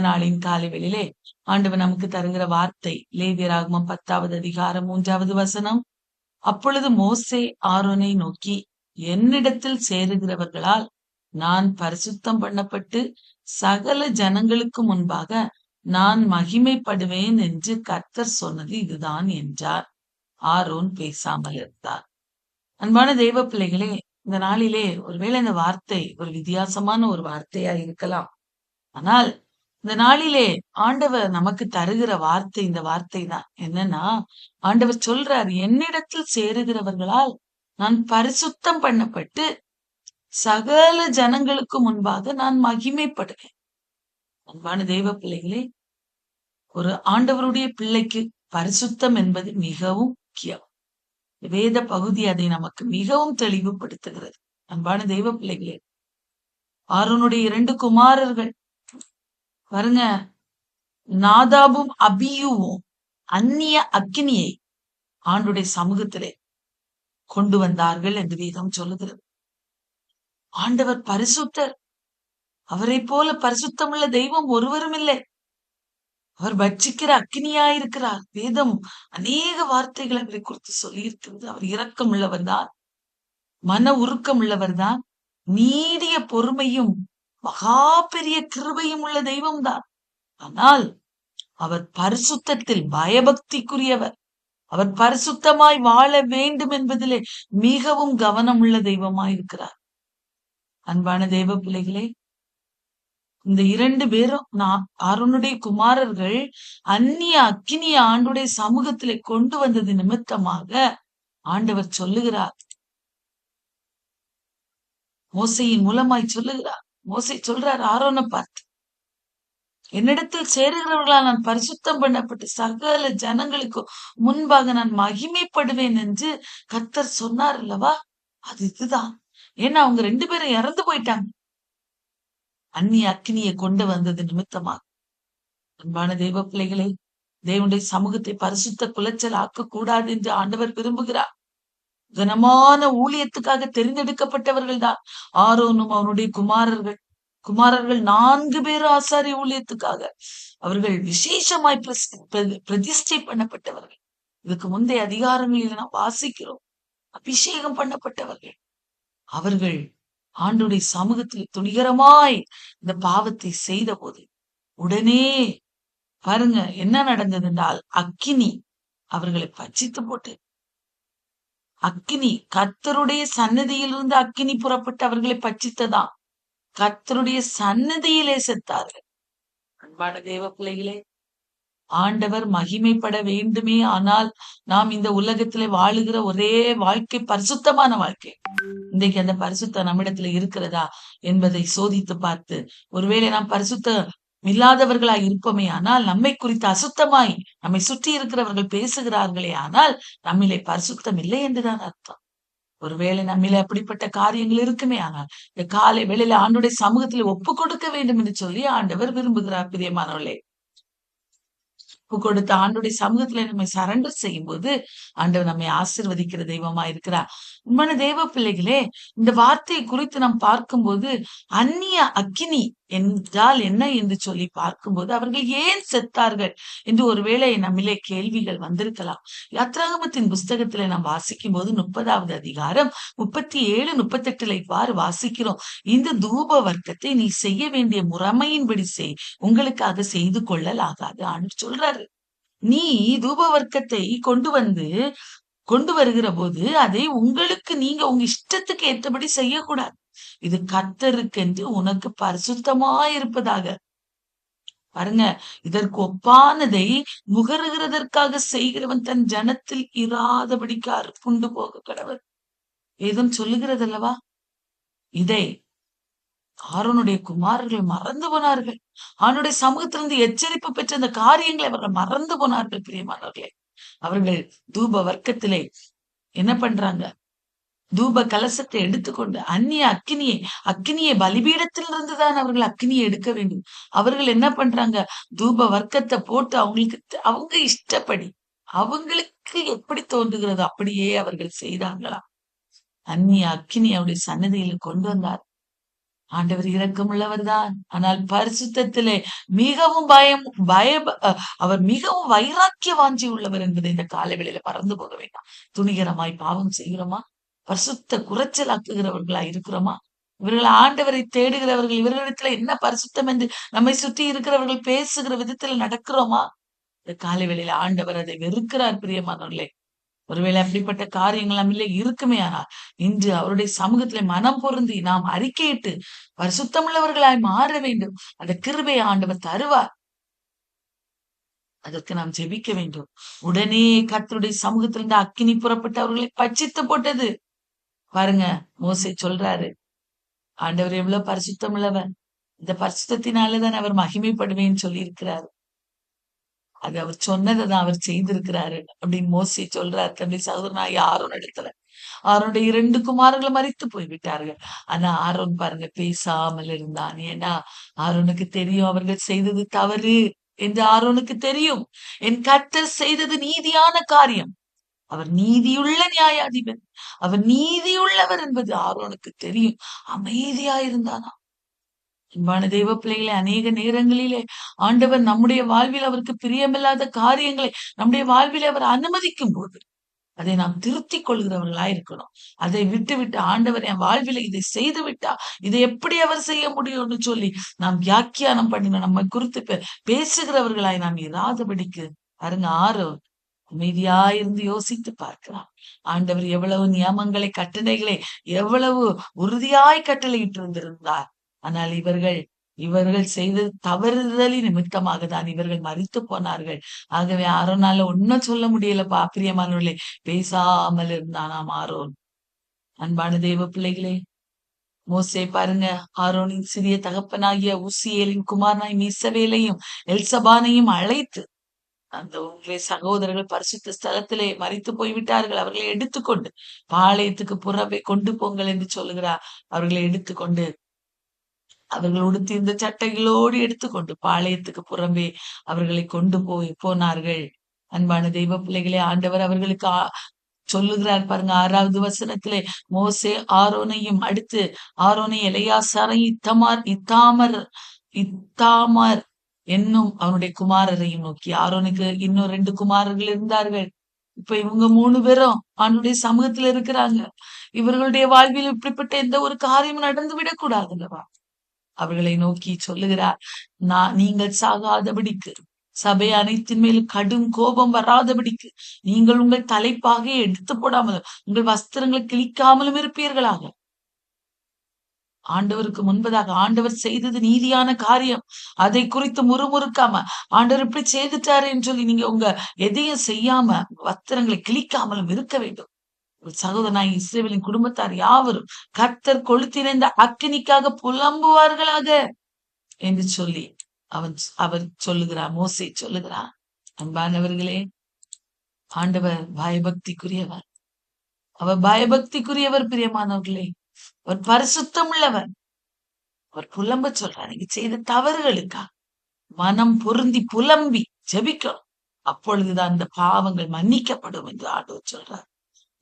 நாளின் காலை வேளையிலே ஆண்டவர் நமக்கு தருகிற வார்த்தை லேவியராகமம் 10வது அதிகாரம் 3வது வசனம். அப்பொழுது மோசே ஆரோனை நோக்கி, என்னிடத்தில் சேருகிறவர்களால் நான் பரிசுத்தம் பண்ணப்பட்டு சகல ஜனங்களுக்கு முன்பாக நான் மகிமைப்படுவேன் என்று கர்த்தர் சொன்னது இதுதான் என்றார். ஆரோன் பேசாமல் இருந்தார். அன்பான தெய்வ பிள்ளைகளே, இந்த நாளிலே ஒருவேளை இந்த வார்த்தை ஒரு வித்தியாசமான ஒரு வார்த்தையா இருக்கலாம். ஆனால் இந்த நாளிலே ஆண்டவர் நமக்கு தருகிற வார்த்தை இந்த வார்த்தை தான். என்னன்னா, ஆண்டவர் சொல்றார், என்னிடத்தில் சேருகிறவர்களால் நான் பரிசுத்தம் பண்ணப்பட்டு சகல ஜனங்களுக்கு முன்பாக நான் மகிமைப்படுவேன். அன்பான தெய்வ பிள்ளைகளே, ஒரு ஆண்டவருடைய பிள்ளைக்கு பரிசுத்தம் என்பது மிகவும் முக்கியம். வேத பகுதி அதை நமக்கு மிகவும் தெளிவுபடுத்துகிறது. அன்பான தெய்வ பிள்ளைகளே, ஆரோனுடைய 2 குமாரர்கள் பாருங்க, நாதாபும் அபியூவும் அந்நிய அக்கினியை ஆண்டுடைய சமூகத்திலே கொண்டு வந்தார்கள் என்று வேதம் சொல்லுகிறது. ஆண்டவர் பரிசுத்தர். அவரை போல பரிசுத்தமுள்ள தெய்வம் ஒருவரும் இல்லை. அவர் பட்சிக்கிற அக்கினியாயிருக்கிறார். வேதம் அநேக வார்த்தைகள் அவரை குறித்து சொல்லி இருக்கிறது. அவர் இரக்கம் உள்ளவர் தான், மன உருக்கம் உள்ளவர் தான், நீடிய பொறுமையும் மகா பெரிய கிருபையும் உள்ள தெய்வம் தான். ஆனால் அவர் பரிசுத்தத்தில் பயபக்திக்குரியவர். அவர் பரிசுத்தமாய் வாழ வேண்டும் என்பதிலே மிகவும் கவனம் உள்ள தெய்வமாய் இருக்கிறார். அன்பான தெய்வ பிள்ளைகளே, இந்த 2 பேரும் ஆரோனுடைய குமாரர்கள் அந்நிய அக்கினிய ஆண்டுடைய சமூகத்திலே கொண்டு வந்தது நிமித்தமாக ஆண்டவர் சொல்லுகிறார், மோசையின் மூலமாய் சொல்லுகிறார். மோசை சொல்றார் ஆரோனை பார்த்து, என்னிடத்தில் சேருகிறவர்களால் நான் பரிசுத்தம் பண்ணப்பட்டு சகல ஜனங்களுக்கு முன்பாக நான் மகிமைப்படுவேன் என்று கர்த்தர் சொன்னார் அல்லவா? அது இதுதான். ஏன்னா அவங்க 2 பேரும் இறந்து போயிட்டாங்க, அந்நிய அக்கினியை கொண்டு வந்தது நிமித்தமாக. அன்பான தெய்வ பிள்ளைகளே, தேவனுடைய சமூகத்தை பரிசுத்த குலைச்சல் ஆக்க கூடாது என்று ஆண்டவர் விரும்புகிறார். கனமான ஊழியத்துக்காக தெரிந்தெடுக்கப்பட்டவர்கள் தான் ஆரோனும் அவனுடைய குமாரர்கள் 4 பேரும் ஆசாரி ஊழியத்துக்காக அவர்கள் விசேஷமாய் பிரதிஷ்டை பண்ணப்பட்டவர்கள். இதுக்கு முந்தைய அதிகாரங்களில் நாம் வாசிக்கிறோம், அபிஷேகம் பண்ணப்பட்டவர்கள். அவர்கள் ஆண்டுடைய சமூகத்தில் துணிகரமாய் இந்த பாவத்தை செய்த போது உடனே பாருங்க என்ன நடந்தது என்றால், அக்கினி அவர்களை பட்சித்து போட்டு, அக்கினி கர்த்தருடைய சன்னதியிலிருந்து அக்கினி புறப்பட்டு அவர்களை பட்சித்ததாம். கர்த்தருடைய சன்னதியிலே செத்தார்கள். அன்பான தேவ பிள்ளைகளே, ஆண்டவர் மகிமைப்பட வேண்டுமே ஆனால் நாம் இந்த உலகத்திலே வாழுகிற ஒரே வாழ்க்கை பரிசுத்தமான வாழ்க்கை. இன்றைக்கு அந்த பரிசுத்தம் நம்மிடத்துல இருக்கிறதா என்பதை சோதித்து பார்த்து, ஒருவேளை நாம் பரிசுத்தம் இல்லாதவர்களாய் இருப்போமே ஆனால் நம்மை குறித்து அசுத்தமாய் நம்மை சுற்றி இருக்கிறவர்கள் பேசுகிறார்களே ஆனால் நம்மிலே பரிசுத்தம் இல்லை என்றுதான் அர்த்தம். ஒருவேளை நம்மில அப்படிப்பட்ட காரியங்கள் இருக்குமே ஆனால் இந்த காலை வேளையில ஆண்டுடைய சமூகத்தில் ஒப்பு கொடுக்க வேண்டும் என்று சொல்லி ஆண்டவர் விரும்புகிறார். பிரியமானவர்களே, ஒப்பு கொடுத்த ஆண்டுடைய சமூகத்துல நம்மை சரண்டர் செய்யும் போது ஆண்டவர் நம்மை ஆசீர்வதிக்கிற தெய்வமா இருக்கிறார். உண்மையான தெய்வ பிள்ளைகளே, இந்த வார்த்தையை குறித்து நாம் பார்க்கும்போது அந்நிய அக்கினி என்றால் என்ன என்று சொல்லி பார்க்கும்போது அவர்கள் ஏன் செத்தார்கள் என்று ஒருவேளை நம்மிலே கேள்விகள் வந்திருக்கலாம். யாத்ராகமத்தின் புஸ்தகத்திலே நாம் வாசிக்கும் போது 30வது அதிகாரம் 37, 38 இவ்வாறு வாசிக்கிறோம். இந்த தூப வர்க்கத்தை நீ செய்ய வேண்டிய முறைமையின்படி செய், உங்களுக்காக செய்து கொள்ளல் ஆகாது ஆண்டு சொல்றாரு. நீ தூப வர்க்கத்தை கொண்டு வருகிற போது அதை உங்களுக்கு நீங்க உங்க இஷ்டத்துக்கு ஏற்றபடி செய்யக்கூடாது. இது கர்த்தருக்கென்று உனக்கு பரிசுத்தமாயிருப்பதாக. பாருங்க, இதற்கு ஒப்பானதை முகருகிறதற்காக செய்கிறவன் தன் ஜனத்தில் இராதபடிக்கு அறுப்புண்டு போக கடவுள் ஏதும் சொல்லுகிறது அல்லவா? இதை ஆரோனுடைய குமாரர்கள் மறந்து போனார்கள். அவனுடைய சமூகத்திலிருந்து எச்சரிப்பு பெற்ற அந்த காரியங்களை அவர்கள் மறந்து போனார்கள். பிரியமானவர்களே, அவர்கள் தூப வர்க்கத்திலே என்ன பண்றாங்க? தூப கலசத்தை எடுத்துக்கொண்டு அந்நிய அக்கினியை பலிபீடத்தில் இருந்துதான் அவர்கள் அக்கினியை எடுக்க வேண்டும். அவர்கள் என்ன பண்றாங்க? தூப வர்க்கத்தை போட்டு அவங்க இஷ்டப்படி அவங்களுக்கு எப்படி தோன்றுகிறதோ அப்படியே அவர்கள் செய்தாங்களாம். அந்நிய அக்கினி அவருடைய சன்னதியில கொண்டு வந்தார். ஆண்டவர் இரக்கமுள்ளவர் தான். ஆனால் பரிசுத்தத்திலே மிகவும் பயம் பய அவர் மிகவும் வைராக்கிய வாஞ்சி உள்ளவர் என்பதை இந்த காலவெளியில மறந்து போக வேண்டாம். துணிகரமாய் பாவம் செய்கிறோமா? பரிசுத்த குறைச்சலாக்குகிறவர்களா இருக்கிறோமா? இவர்கள் ஆண்டவரை தேடுகிறவர்கள், இவர்களிடத்துல என்ன பரிசுத்தம் என்று நம்மை சுற்றி இருக்கிறவர்கள் பேசுகிற விதத்தில் நடக்கிறோமா? இந்த காலவெளியில ஆண்டவர் அதை வெறுக்கிறார் பிரியமானவர்களே. ஒருவேளை அப்படிப்பட்ட காரியங்கள் நம்மிலே இருக்குமே ஆனால் இன்று அவருடைய சமூகத்திலே மனம் பொருந்தி நாம் அறிக்கையிட்டு பரிசுத்தமுள்ளவர்களாய் மாற வேண்டும். அந்த கிருபையை ஆண்டவர் தருவார். அதற்கு நாம் ஜெபிக்க வேண்டும். உடனே கர்த்தருடைய சமூகத்திலிருந்து அக்கினி புறப்பட்டு அவர்களை பட்சித்து போட்டது. பாருங்க, மோசே சொல்றாரு, ஆண்டவர் எவ்வளவு பரிசுத்தம் உள்ளவர், இந்த பரிசுத்தத்தினாலதான் அவர் மகிமைப்படுவேன்னு சொல்லி இருக்கிறாரு. அது அவர் சொன்னதைதான் அவர் செய்திருக்கிறாரு அப்படின்னு மோசே சொல்றாரு தன்னுடைய சகோதரனாகிய ஆரோன் இடத்துல. ஆரோனுடைய 2 குமாரர்களும் மரித்து போய்விட்டார்கள். ஆனா ஆரோன் பாருங்க பேசாமல் இருந்தான். ஏன்னா ஆரோனுக்கு தெரியும் அவர்கள் செய்தது தவறு என்று ஆரோனுக்கு தெரியும். என் கர்த்தர் செய்தது நீதியான காரியம். அவர் நீதியுள்ள நியாயாதிபதி. அவர் நீதியுள்ளவர் என்பது ஆரோனுக்கு தெரியும். அமைதியா இருந்தானா. அன்பான தெய்வ பிள்ளைகளே, அநேக நேரங்களிலே ஆண்டவர் நம்முடைய வாழ்வில் அவருக்கு பிரியமில்லாத காரியங்களை நம்முடைய வாழ்வில் அவர் அனுமதிக்கும் போது அதை நாம் திருத்திக் கொள்கிறவர்களா இருக்கணும். அதை விட்டு ஆண்டவர் என் வாழ்வில இதை செய்து விட்டா இதை எப்படி அவர் செய்ய முடியும்னு சொல்லி நாம் வியாக்கியானம் பண்ணினோம். நம்மை குறித்து பேசுகிறவர்களாய் நாம் இராதபடிக்கு பாருங்க, அமைதியாயிருந்து யோசித்து பார்க்கலாம். ஆண்டவர் எவ்வளவு நியமங்களை கட்டளைகளை எவ்வளவு உறுதியாய் கட்டளையிட்டு இருந்திருந்தார். ஆனால் இவர்கள் செய்த தவறுதலின் நிமித்தமாக தான் இவர்கள் மரித்து போனார்கள். ஆகவே ஆரோனால ஒன்னும் சொல்ல முடியலப்பா பிரியமானவர்களே. பேசாமல் இருந்தானாம் ஆரோன். அன்பான தெய்வ பிள்ளைகளே, மோசே பாருங்க, ஆரோனின் சிறிய தகப்பனாகிய உசியேலின் குமாரனாய் மீசவேலையும் எல்சபானையும் அழைத்து, அந்த உங்களுடைய சகோதரர்கள் பரிசுத்த ஸ்தலத்திலே மரித்து போய்விட்டார்கள், அவர்களை எடுத்துக்கொண்டு பாளையத்துக்கு புறவே கொண்டு போங்கள் என்று சொல்லுகிறார். அவர்களை எடுத்துக்கொண்டு அவர்கள் உடுத்தியிருந்த சட்டைகளோடு எடுத்துக்கொண்டு பாளையத்துக்கு புறம்பே அவர்களை கொண்டு போனார்கள். அன்பான தெய்வ பிள்ளைகளே, ஆண்டவர் அவர்களுக்கு சொல்லுகிறார் பாருங்க 6வது வசனத்திலே, மோசே ஆரோனையும் அடுத்து ஆரோனை எலையாசாரையும் இத்தாமர் என்னும் அவனுடைய குமாரரையும் நோக்கி, ஆரோனுக்கு இன்னும் 2 குமாரர்கள் இருந்தார்கள். இப்ப இவங்க 3 பேரும் ஆண்டுடைய சமூகத்துல இருக்கிறாங்க. இவர்களுடைய வாழ்வில் இப்படிப்பட்ட எந்த ஒரு காரியமும் நடந்து விடக்கூடாதுல்லவா? அவர்களை நோக்கி சொல்லுகிறார், நீங்கள் சாகாதபடிக்கு, சபை அனைத்தின் மேல் கடும் கோபம் வராதபடிக்கு நீங்கள் உங்கள் தலைப்பாக எடுத்து போடாமலும் உங்கள் வஸ்திரங்களை கிழிக்காமலும் இருப்பீர்களாக. ஆண்டவருக்கு முன்பதாக ஆண்டவர் செய்தது நீதியான காரியம். அதை குறித்து முறுமுறுக்காம ஆண்டவர் இப்படி செய்துட்டாரு என்று சொல்லி நீங்க உங்க எதையும் செய்யாம வஸ்திரங்களை கிழிக்காமலும் இருக்க வேண்டும். சகோதரனாய் இஸ்ரவேலின் குடும்பத்தார் யாவரும் கர்த்தர் கொளுத்தின இந்த அக்கினிக்காக புலம்புவார்களாக என்று சொல்லி அவர் சொல்லுகிறார். மோசே சொல்லுகிறார். அன்பானவர்களே, ஆண்டவர் பயபக்திக்குரியவர். அவர் பயபக்திக்குரியவர் பிரியமானவர்களே. அவர் பரிசுத்தம் உள்ளவர். அவர் புலம்ப சொல்றார். நீங்க செய்த தவறுகளுக்கா மனம் பொருந்தி புலம்பி ஜெபிக்கணும். அப்பொழுதுதான் அந்த பாவங்கள் மன்னிக்கப்படும் என்று ஆண்டவர் சொல்றார்.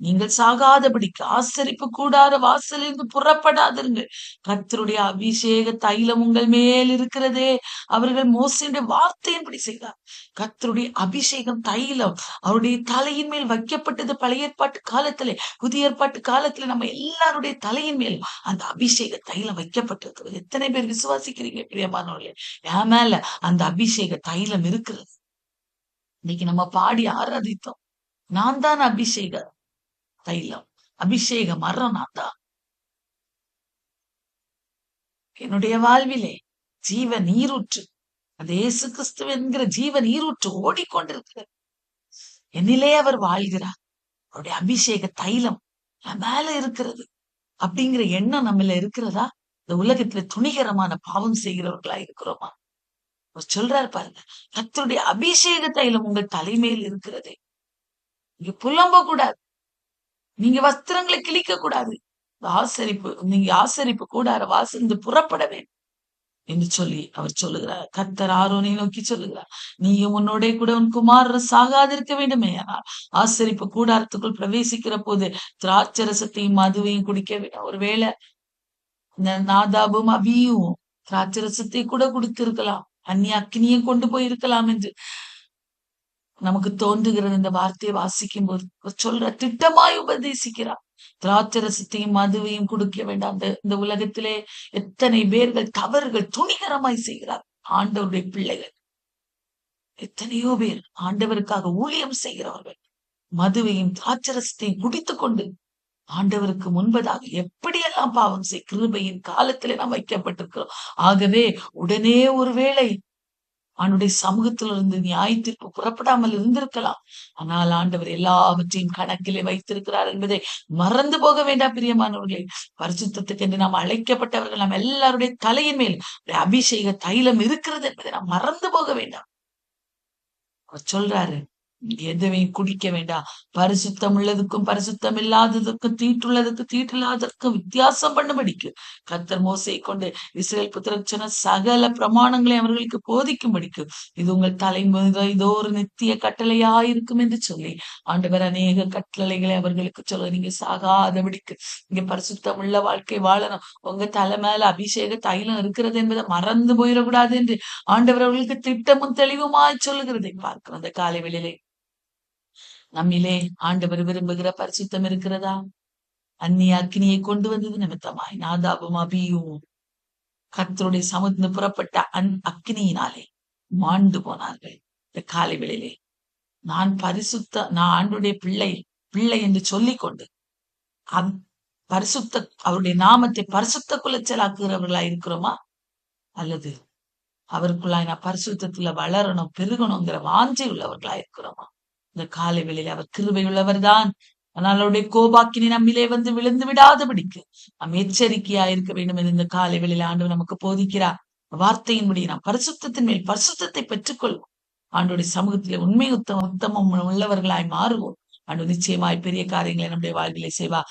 நீங்கள் சாகாதபடிக்கு ஆசரிப்பு கூடார வாசலிருந்து புறப்படாதிருங்கள். கர்த்தருடைய அபிஷேக தைலம் உங்கள் மேல் இருக்கிறதே. அவர்கள் மோசேயுடைய வார்த்தையின்படி செய்தார். கர்த்தருடைய அபிஷேகம் தைலம் அவருடைய தலையின் மேல் வைக்கப்பட்டது. பழைய ஏற்பாட்டு காலத்திலே, புதிய ஏற்பாட்டு காலத்திலே நம்ம எல்லாருடைய தலையின் மேலும் அந்த அபிஷேக தைலம் வைக்கப்பட்டிருக்கிறது. எத்தனை பேர் விசுவாசிக்கிறீங்க பிரியமானவர்களே? என் மேல அந்த அபிஷேக தைலம் இருக்கிறது. இன்னைக்கு நம்ம பாடி ஆராதித்தோம், நான் தான் அபிஷேக தைலம், அபிஷேக மரம் நான் தான். என்னுடைய வாழ்விலே ஜீவ நீரூற்று, அந்த இயேசு கிறிஸ்து என்கிற ஜீவ நீரூற்று ஓடிக்கொண்டிருக்கிறது. என்னிலே அவர் வாழ்கிறார். அவருடைய அபிஷேக தைலம் என் மேல இருக்கிறது அப்படிங்கிற எண்ணம் நம்மள இருக்கிறதா? இந்த உலகத்துல துணிகரமான பாவம் செய்கிறவர்களா இருக்கிறோமா? அவர் சொல்றாரு பாருங்க, கர்த்தருடைய அபிஷேக தைலம் உங்கள் தலைமையில் இருக்கிறதே. நீங்க புலம்ப கூடாது, நீங்க வஸ்திரங்களை கிழிக்க கூடாது, நீங்க ஆசரிப்பு கூடார வாசந்து புறப்பட வேண்டும் என்று சொல்லி அவர் சொல்லுகிறார். கர்த்தர் ஆரோனை நோக்கி சொல்லுகிறார், நீயும் உன்னோட கூட உன் குமாரர் சாகாதிருக்க வேண்டுமே. ஆனால் ஆசரிப்பு கூடாரத்துக்குள் பிரவேசிக்கிற போது திராட்சரசத்தையும் மதுவையும் குடிக்க வேண்டும். ஒருவேளை இந்த நாதாபும் அபியும் திராட்சரசத்தை கூட குடித்திருக்கலாம், அந்நிய அக்கினியை கொண்டு போயிருக்கலாம் என்று நமக்கு தோன்றுகிறது. இந்த வார்த்தையை வாசிக்கும் போது அவர் சொல்ற திட்டமாய் உபதேசிக்கிறார். திராட்சரசத்தையும் மதுவையும் குடிக்க வேண்டாம். இந்த உலகத்திலே எத்தனை பேர்கள் தவறுகள் துணிகரமாய் செய்கிறார். ஆண்டவருடைய பிள்ளைகள் எத்தனையோ பேர் ஆண்டவருக்காக ஊழியம் செய்கிறவர்கள் மதுவையும் திராட்சரசத்தையும் குடித்துக் கொண்டு ஆண்டவருக்கு முன்பதாக எப்படியெல்லாம் பாவம் கிருபையின் காலத்திலே நாம் வைக்கப்பட்டிருக்கிறோம். ஆகவே உடனே ஒருவேளை அவனுடைய சமூகத்திலிருந்து நியாயத்திற்கு புறப்படாமல் இருந்திருக்கலாம். ஆனால் ஆண்டவர் எல்லாவற்றையும் கணக்கிலே வைத்திருக்கிறார் என்பதை மறந்து போக வேண்டாம் பிரியமானவர்களே. பரிசுத்தத்துக்கு என்று நாம் அழைக்கப்பட்டவர்கள் நாம் எல்லாருடைய தலையின் மேல் அபிஷேக தைலம் இருக்கிறது என்பதை நாம் மறந்து போக வேண்டாம். அவர் சொல்றாரு, எதுவையும் குடிக்க வேண்டாம். பரிசுத்தம் உள்ளதுக்கும் பரிசுத்தம் இல்லாததுக்கும் தீட்டுள்ளதுக்கு தீட்டில்லாததுக்கும் வித்தியாசம் பண்ணும்படிக்கு கர்த்தர் மோசையை கொண்டு இஸ்ரேல் புத்திரருக்கு சொன்ன சகல பிரமாணங்களை அவர்களுக்கு போதிக்கும்படிக்கு இது உங்கள் தலைமுறை இதோ ஒரு நித்திய கட்டளையாயிருக்கும் என்று சொல்லி ஆண்டவர் அநேக கட்டளைகளை அவர்களுக்கு சொல்ல, நீங்க சாகாதபடிக்கு இங்க பரிசுத்தம் உள்ள வாழ்க்கை வாழணும், உங்க தலை மேல அபிஷேக தைலம் இருக்கிறது என்பதை மறந்து போயிடக்கூடாது என்று ஆண்டவர் அவர்களுக்கு திட்டமும் தெளிவுமாய் சொல்லுகிறதை பார்க்கிறோம். அந்த காலை வேளையிலே நம்மிலே ஆண்டவர் விரும்புகிற பரிசுத்தம் இருக்கிறதா? அந்நிய அக்கினியை கொண்டு வந்தது நிமித்தமாய் நாதாபும் அபியும் கர்த்தருடைய சமுத்திர புறப்பட்ட அக்கினியினாலே மாண்டு போனார்கள். இந்த காலை வேளையிலே நான் ஆண்டுடைய பிள்ளை என்று சொல்லிக்கொண்டு பரிசுத்த அவருடைய நாமத்தை பரிசுத்த குலைச்சலாக்குகிறவர்களா இருக்கிறோமா? அல்லது அவருக்குள்ளாய் நான் பரிசுத்தத்துல வளரணும் பெருகணுங்கிற வாஞ்சை உள்ளவர்களா இருக்கிறோமா? இந்த காலை வேளையில அவர் கிருபை உள்ளவர் தான். ஆனால் அவருடைய கோபாக்கினி நம்மிலே வந்து விழுந்து விடாதபடிக்கு நாம் எச்சரிக்கையா இருக்க வேண்டும் என்று இந்த காலை வேளையில ஆண்டவர் நமக்கு போதிக்கிறார். வார்த்தையின்படி நாம் பரிசுத்தத்தின் மேல் பரிசுத்தத்தை பெற்றுக்கொள்வோம். ஆண்டோடைய சமூகத்திலே உண்மை உத்தமம் உள்ளவர்களாய் மாறுவோம். ஆண்டு நிச்சயமாய் பெரிய காரியங்களை நம்முடைய வாழ்விலே செய்வா.